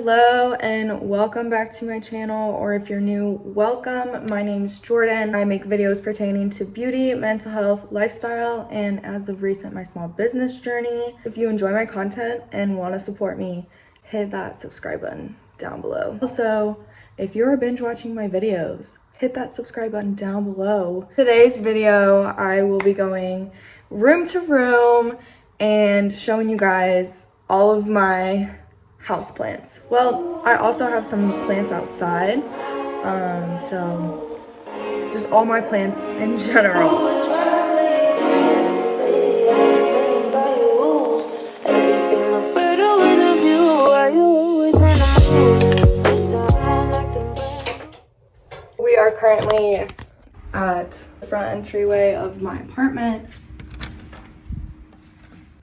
Hello and welcome back to my channel, or if you're new, welcome. My name's Jordan. I make videos pertaining to beauty, mental health, lifestyle, and as of recent, my small business journey. If you enjoy my content and want to support me, hit that subscribe button down below. Also, if you're binge watching my videos, hit that subscribe button down below. Today's video, I will be going room to room and showing you guys all of my house plants. Well, I also have some plants outside, so just all my plants in general. We are currently at the front entryway of my apartment.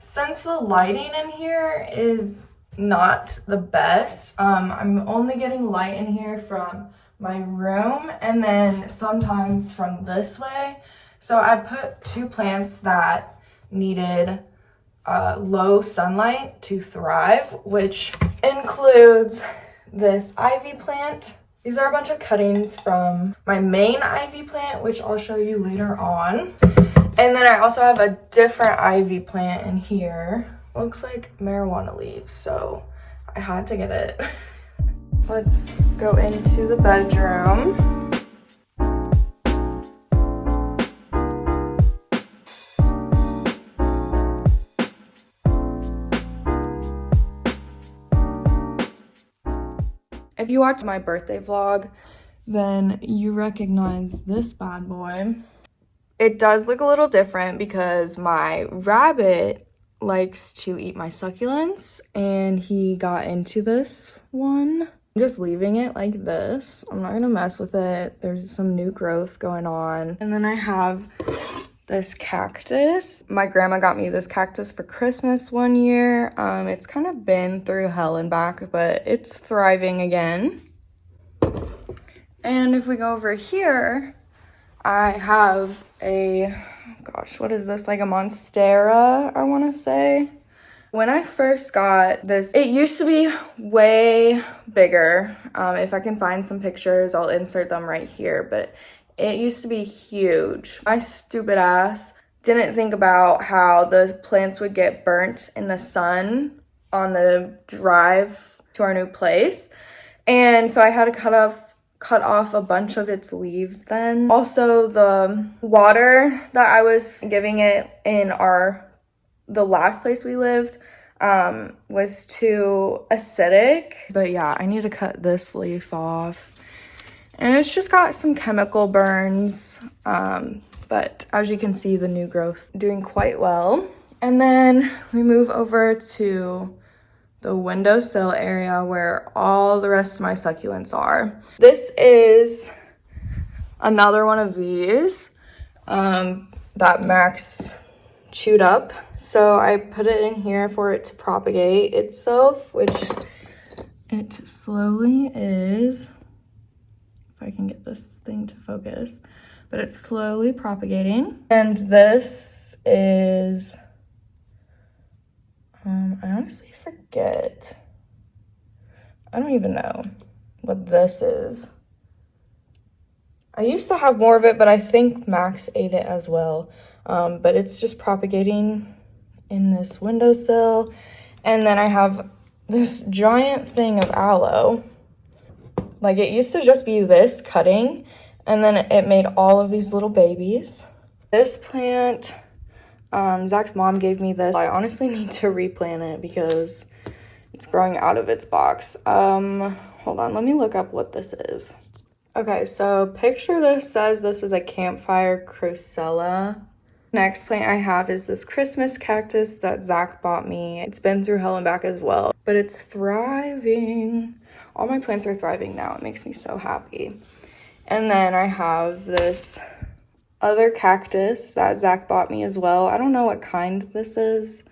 Since the lighting in here is not the best, I'm only getting light in here from my room and then sometimes from this way. So I put two plants that needed low sunlight to thrive, which includes this ivy plant. These are a bunch of cuttings from my main ivy plant, which I'll show you later on. And then I also have a different ivy plant in here. Looks like marijuana leaves, so I had to get it. Let's go into the bedroom. If you watched my birthday vlog, then you recognize this bad boy. It does look a little different because my rabbit likes to eat my succulents and he got into this one. I'm just leaving it like this. I'm not gonna mess with it. There's some new growth going on. And then I have this cactus. My grandma got me this cactus for Christmas one year. It's kind of been through hell and back, but it's thriving again. And if we go over here, I have a, gosh, what is this? Like a monstera, I want to say. When I first got this, it used to be way bigger. If I can find some pictures, I'll insert them right here, but it used to be huge. My stupid ass didn't think about how the plants would get burnt in the sun on the drive to our new place. And so I had to cut off a bunch of its leaves then. Also, the water that I was giving it in the last place we lived was too acidic. But yeah, I need to cut this leaf off. And it's just got some chemical burns. But as you can see, the new growth doing quite well. And then we move over to the windowsill area where all the rest of my succulents are. This is another one of these that Max chewed up. So I put it in here for it to propagate itself, which it slowly is. If I can get this thing to focus, but it's slowly propagating. And this is, I honestly forget. I don't even know what this is. I used to have more of it, but I think Max ate it as well. But it's just propagating in this windowsill. And then I have this giant thing of aloe. Like, it used to just be this cutting, and then it made all of these little babies. This plant, Zach's mom gave me this. I honestly need to replant it because it's growing out of its box. Hold on, let me look up what this is. Okay, so picture this says this is a campfire crocella. Next plant I have is this Christmas cactus that Zach bought me. It's been through hell and back as well, but it's thriving. All my plants are thriving now. It makes me so happy. And then I have this other cactus that Zach bought me as well. I don't know what kind this is,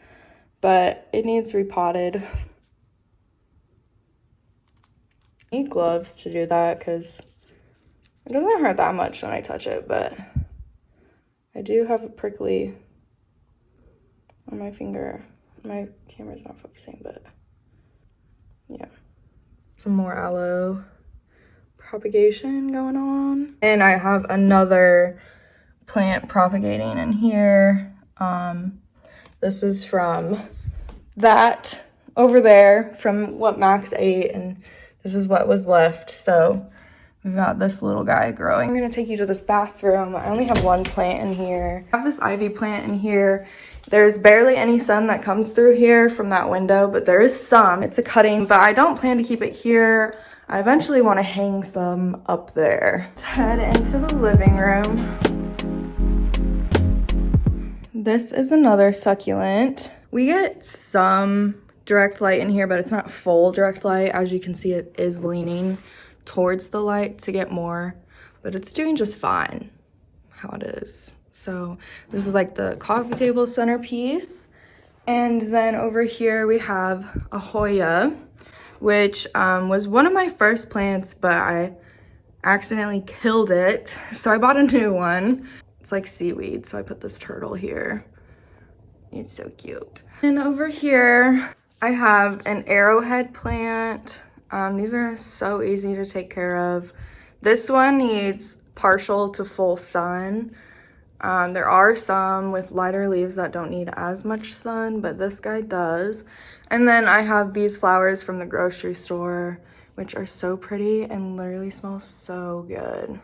but it needs repotted. I need gloves to do that because it doesn't hurt that much when I touch it, but I do have a prickly on my finger. My camera's not focusing, but yeah. some more aloe propagation going on. And I have another plant propagating in here. This is from that over there, from what Max ate, and this is what was left. So we've got this little guy growing. I'm gonna take you to this bathroom. I only have one plant in here. I have this ivy plant in here. There's barely any sun that comes through here from that window, but there is some. It's a cutting, but I don't plan to keep it here. I eventually want to hang some up there. Let's head into the living room. This is another succulent. We get some direct light in here, but it's not full direct light. As you can see, it is leaning towards the light to get more, but it's doing just fine how it is. So this is like the coffee table centerpiece. And then over here we have a Hoya, which was one of my first plants, but I accidentally killed it. So I bought a new one. It's like seaweed, so I put this turtle here. It's so cute. And over here, I have an arrowhead plant. These are so easy to take care of. This one needs partial to full sun. There are some with lighter leaves that don't need as much sun, but this guy does. And then I have these flowers from the grocery store, which are so pretty and literally smell so good.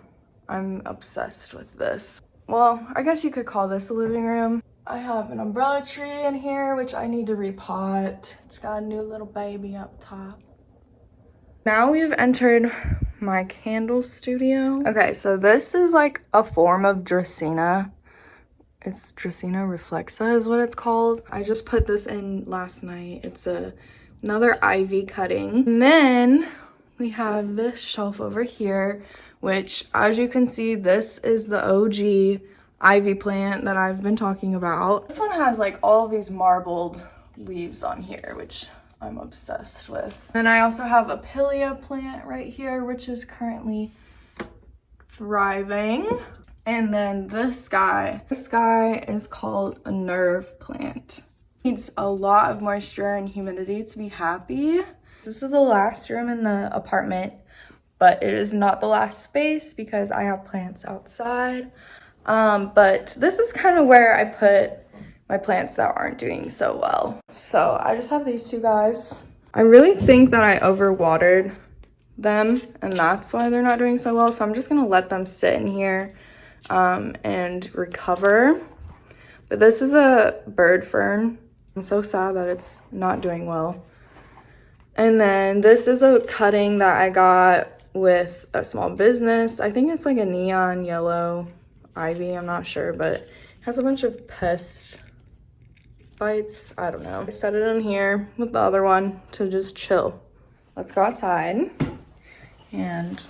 I'm obsessed with this. Well, I guess you could call this a living room. I have an umbrella tree in here, which I need to repot. It's got a new little baby up top. Now we've entered my candle studio. Okay, so this is like a form of Dracaena. It's Dracaena reflexa is what it's called. I just put this in last night. It's another ivy cutting. And then we have this shelf over here, which as you can see, this is the OG ivy plant that I've been talking about. This one has like all of these marbled leaves on here, which I'm obsessed with. Then I also have a pilea plant right here, which is currently thriving. And then this guy is called a nerve plant. Needs a lot of moisture and humidity to be happy. This is the last room in the apartment, but it is not the last space because I have plants outside. But this is kind of where I put my plants that aren't doing so well. So I just have these two guys. I really think that I overwatered them and that's why they're not doing so well. So I'm just gonna let them sit in here and recover. But this is a bird fern. I'm so sad that it's not doing well. And then this is a cutting that I got with a small business. I think it's like a neon yellow ivy, I'm not sure, but it has a bunch of pest bites. I don't know. I set it in here with the other one to just chill. Let's go outside and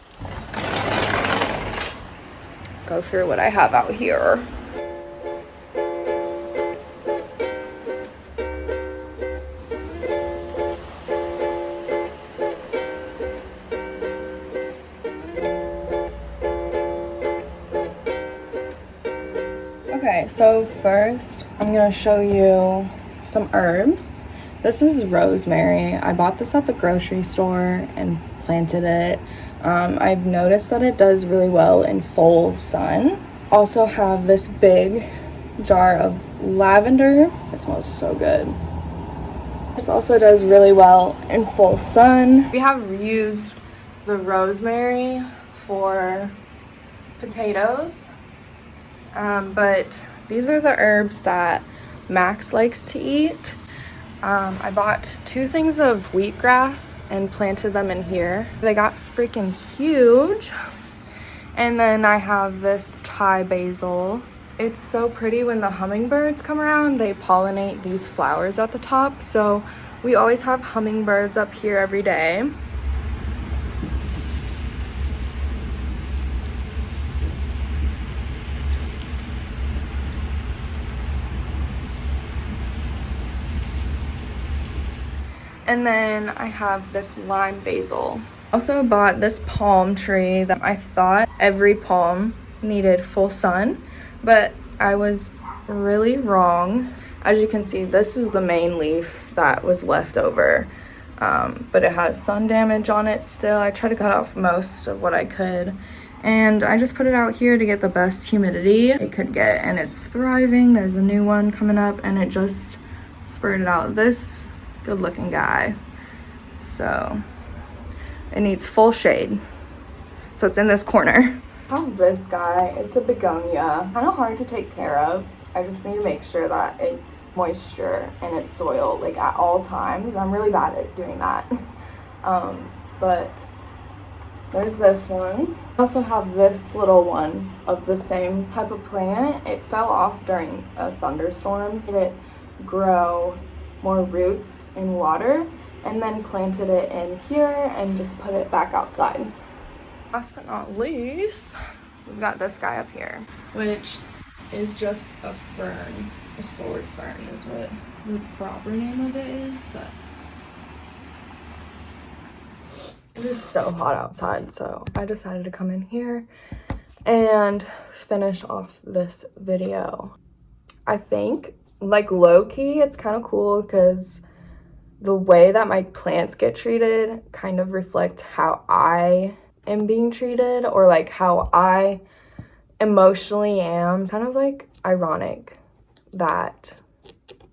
go through what I have out here. Okay, so first I'm gonna show you some herbs. This is rosemary. I bought this at the grocery store and planted it. I've noticed that it does really well in full sun. Also have this big jar of lavender. It smells so good. This also does really well in full sun. We have reused the rosemary for potatoes. But these are the herbs that Max likes to eat. I bought 2 things of wheatgrass and planted them in here. They got freaking huge. And then I have this Thai basil. It's so pretty when the hummingbirds come around. They pollinate these flowers at the top. So we always have hummingbirds up here every day. And then I have this lime basil. Also bought this palm tree that I thought every palm needed full sun, but I was really wrong. As you can see, this is the main leaf that was left over. but it has sun damage on it still. I tried to cut off most of what I could, and I just put it out here to get the best humidity it could get, and it's thriving. There's a new one coming up, and it just spurted out this good looking guy. So it needs full shade, so it's in this corner. I have this guy. It's a begonia, kind of hard to take care of. I just need to make sure that it's moisture in its soil like at all times. I'm really bad at doing that. But there's this one. I also have this little one of the same type of plant. It fell off during a thunderstorm. It grow more roots in water, and then planted it in here and just put it back outside. Last but not least, we've got this guy up here, which is just a fern. A sword fern is what the proper name of it is, but it is so hot outside, so I decided to come in here and finish off this video. I think, like, low-key, it's kind of cool because the way that my plants get treated kind of reflect how I am being treated, or like how I emotionally am. Kind of like ironic that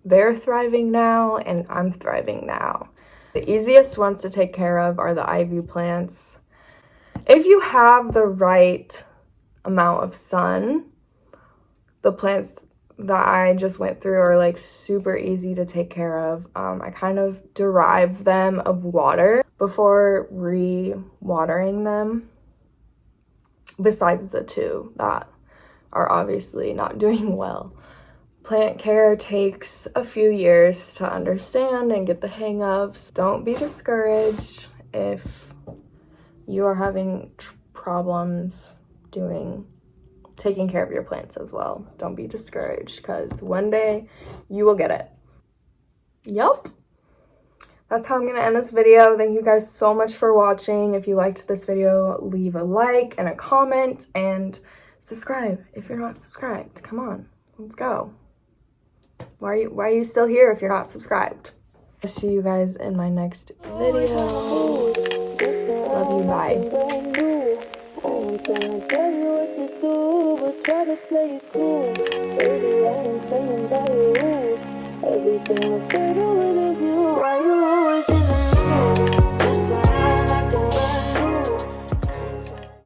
they're thriving now and I'm thriving now. The easiest ones to take care of are the ivy plants. If you have the right amount of sun, the plants that I just went through are like super easy to take care of. I kind of derive them of water before re-watering them, besides the two that are obviously not doing well. Plant care takes a few years to understand and get the hang of. So don't be discouraged if you are having problems taking care of your plants as well. Don't be discouraged, because one day you will get it. Yup. That's how I'm gonna end this video. Thank you guys so much for watching. If you liked this video, leave a like and a comment, and subscribe if you're not subscribed. Come on, let's go. Why are you still here if you're not subscribed? I'll see you guys in my next video. Love you, bye. Tell you what to do, but try to play it cool. Baby, I ain't playing by your rules. Everything will fade away.